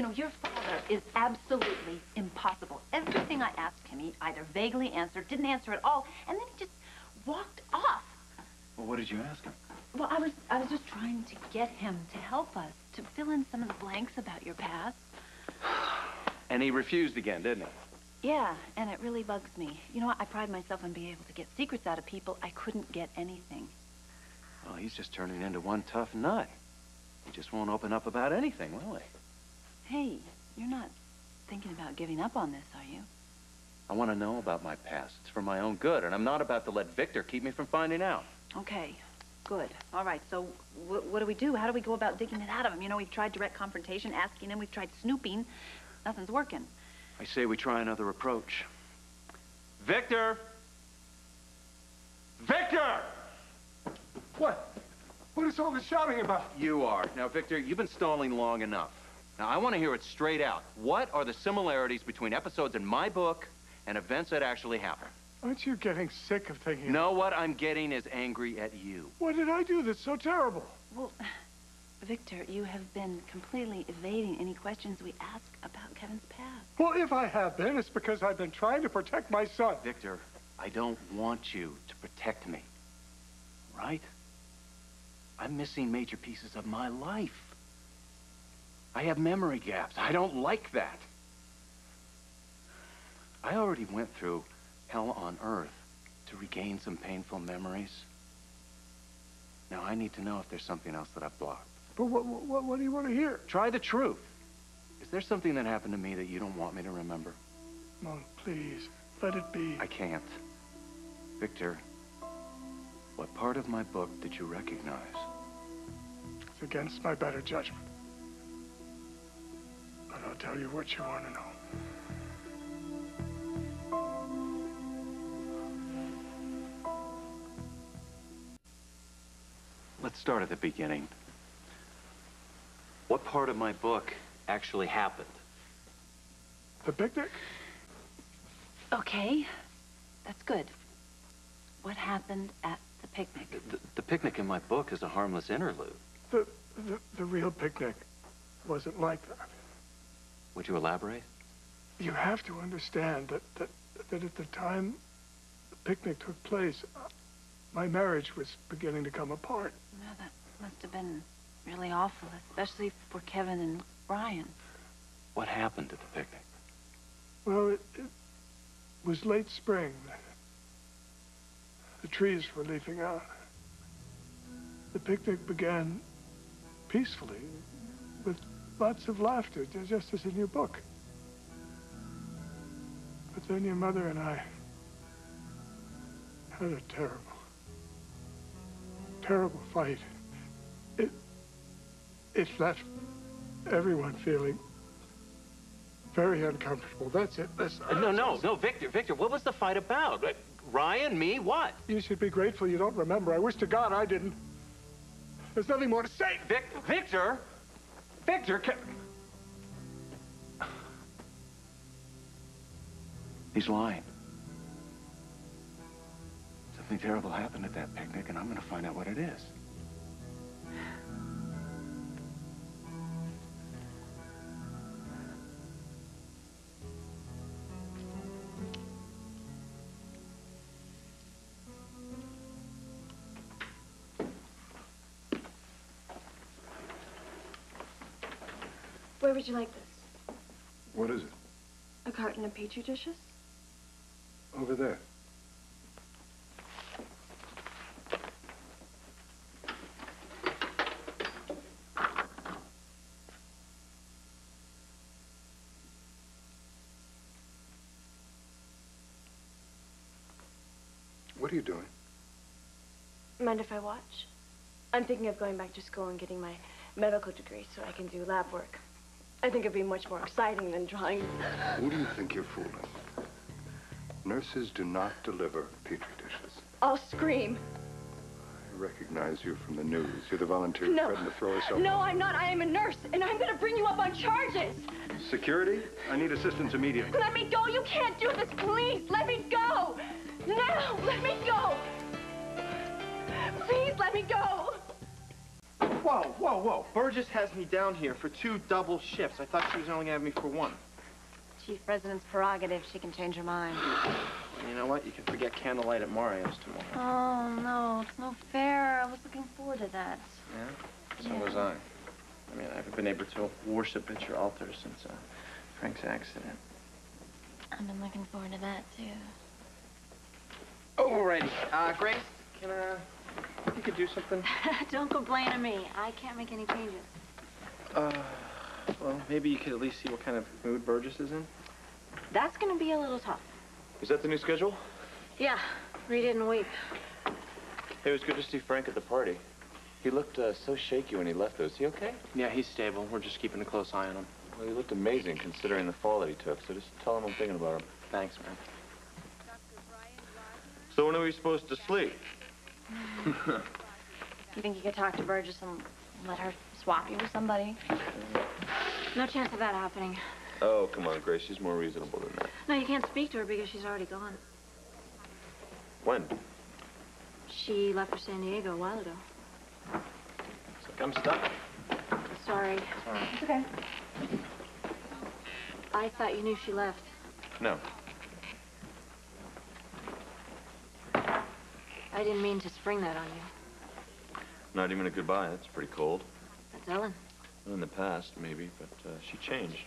You know, your father is absolutely impossible. Everything I asked him, he either vaguely answered, didn't answer at all, and then he just walked off. Well, what did you ask him? Well, I was just trying to get him to help us, to fill in some of the blanks about your past. And he refused again, didn't he? Yeah, and it really bugs me. You know, I pride myself on being able to get secrets out of people. I couldn't get anything. Well, he's just turning into one tough nut. He just won't open up about anything, will he? Hey, you're not thinking about giving up on this, are you? I want to know about my past. It's for my own good, and I'm not about to let Victor keep me from finding out. Okay, good. All right, so what do we do? How do we go about digging it out of him? You know, we've tried direct confrontation, asking him. We've tried snooping. Nothing's working. I say we try another approach. Victor! Victor! What? What is all this shouting about? You are. Now, Victor, you've been stalling long enough. Now, I want to hear it straight out. What are the similarities between episodes in my book and events that actually happen? Aren't you getting sick of thinking? No, what I'm getting is angry at you. What did I do that's so terrible? Well, Victor, you have been completely evading any questions we ask about Kevin's past. Well, if I have been, it's because I've been trying to protect my son. Victor, I don't want you to protect me, right? I'm missing major pieces of my life. I have memory gaps. I don't like that. I already went through hell on earth to regain some painful memories. Now, I need to know if there's something else that I've blocked. But what do you want to hear? Try the truth. Is there something that happened to me that you don't want me to remember? Monk, please, let it be. I can't. Victor, what part of my book did you recognize? It's against my better judgment. But I'll tell you what you want to know. Let's start at the beginning. What part of my book actually happened? The picnic? Okay, that's good. What happened at the picnic? The picnic in my book is a harmless interlude. The real picnic wasn't like that. Would you elaborate? You have to understand that at the time the picnic took place, my marriage was beginning to come apart. Well, that must have been really awful, especially for Kevin and Brian. What happened at the picnic? Well, it was late spring. The trees were leafing out. The picnic began peacefully, with lots of laughter, just as in your book. But then your mother and I had a terrible fight. It left everyone feeling very uncomfortable. That's it. No, Victor, what was the fight about? Ryan, me, what? You should be grateful you don't remember. I wish to God I didn't. There's nothing more to say. Victor, he's lying. Something terrible happened at that picnic, and I'm going to find out what it is. Where would you like this? What is it? A carton of Petri dishes? Over there. What are you doing? Mind if I watch? I'm thinking of going back to school and getting my medical degree so I can do lab work. I think it'd be much more exciting than drawing. Who do you think you're fooling? Nurses do not deliver Petri dishes. I'll scream. I recognize you from the news. You're the volunteer who threatened to throw herself. No, I'm not. I am a nurse, and I'm going to bring you up on charges. Security? I need assistance immediately. Let me go. You can't do this. Please, let me go. Now, let me go. Please, let me go. Whoa, whoa, whoa. Burgess has me down here for 2 double shifts. I thought she was only gonna have me for 1. Chief President's prerogative. She can change her mind. You know what? You can forget candlelight at Mario's tomorrow. Oh, no. It's no fair. I was looking forward to that. Yeah? So was I. I mean, I haven't been able to worship at your altar since Frank's accident. I've been looking forward to that, too. Alrighty. Grace, you could do something? Don't complain to me. I can't make any changes. Well, maybe you could at least see what kind of mood Burgess is in. That's gonna be a little tough. Is that the new schedule? Yeah. Read it and weep. Hey, it was good to see Frank at the party. He looked so shaky when he left, though. Is he okay? Yeah, he's stable. We're just keeping a close eye on him. Well, he looked amazing considering the fall that he took, so just tell him I'm thinking about him. Thanks, man. So when are we supposed to sleep? You think you could talk to Burgess and let her swap you with somebody? No chance of that happening. Oh, come on, Grace. She's more reasonable than that. No, you can't speak to her because she's already gone. When? She left for San Diego a while ago. It's like I'm stuck. Sorry. Sorry. It's okay. I thought you knew she left. No. I didn't mean to spring that on you. Not even a goodbye. That's pretty cold. That's Ellen. Well, in the past, maybe, but she changed.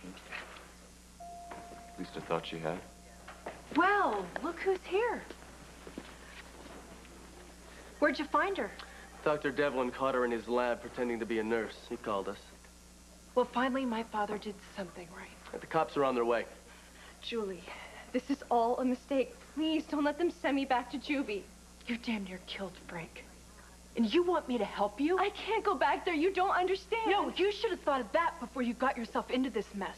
At least I thought she had. Well, look who's here. Where'd you find her? Dr. Devlin caught her in his lab pretending to be a nurse. He called us. Well, finally, my father did something right. The cops are on their way. Julie, this is all a mistake. Please don't let them send me back to juvie. You damn near killed Frank. And you want me to help you? I can't go back there. You don't understand. No, you should have thought of that before you got yourself into this mess.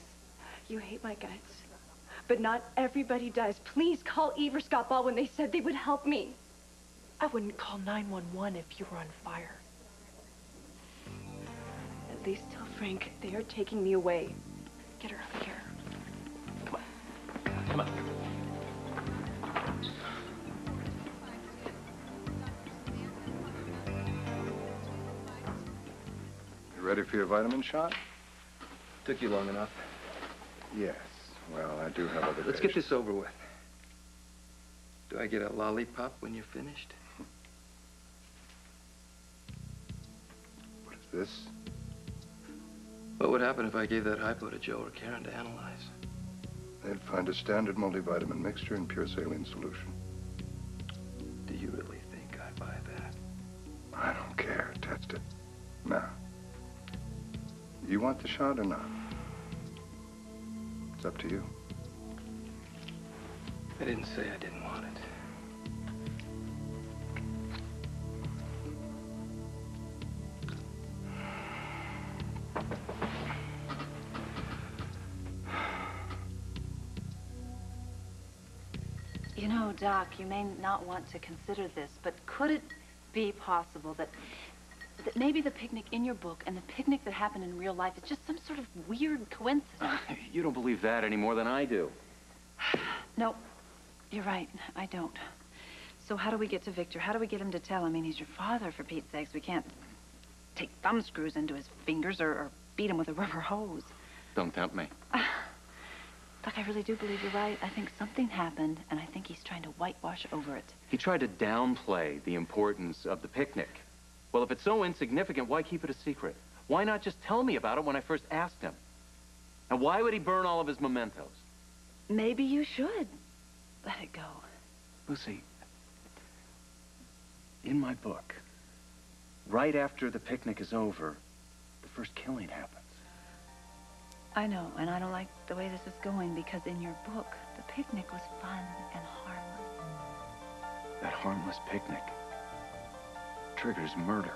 You hate my guts. But not everybody does. Please call Eve or Scott Ball when they said they would help me. I wouldn't call 911 if you were on fire. At least tell Frank they are taking me away. Get her out of here. Come on. Come on. You ready for your vitamin shot? Took you long enough. Yes. Well, I do have other Let's get this over with. Do I get a lollipop when you're finished? What is this? What would happen if I gave that hypo to Joe or Karen to analyze? They'd find a standard multivitamin mixture in pure saline solution. Do you really think I'd buy that? I don't care. Test it. Now, you want the shot or not? It's up to you. I didn't say I didn't want it. You know, Doc, you may not want to consider this, but could it be possible that maybe the picnic in your book and the picnic that happened in real life is just some sort of weird coincidence? You don't believe that any more than I do. No, you're right. I don't. So how do we get to Victor? How do we get him to tell? I mean, he's your father, for Pete's sakes. We can't take thumb screws into his fingers or beat him with a rubber hose. Don't tempt me. Doc, I really do believe you're right. I think something happened, and I think he's trying to whitewash over it. He tried to downplay the importance of the picnic. Well, if it's so insignificant, why keep it a secret? Why not just tell me about it when I first asked him? And why would he burn all of his mementos? Maybe you should let it go. Lucy, in my book, right after the picnic is over, the first killing happens. I know, and I don't like the way this is going because in your book, the picnic was fun and harmless. That harmless picnic triggers murder.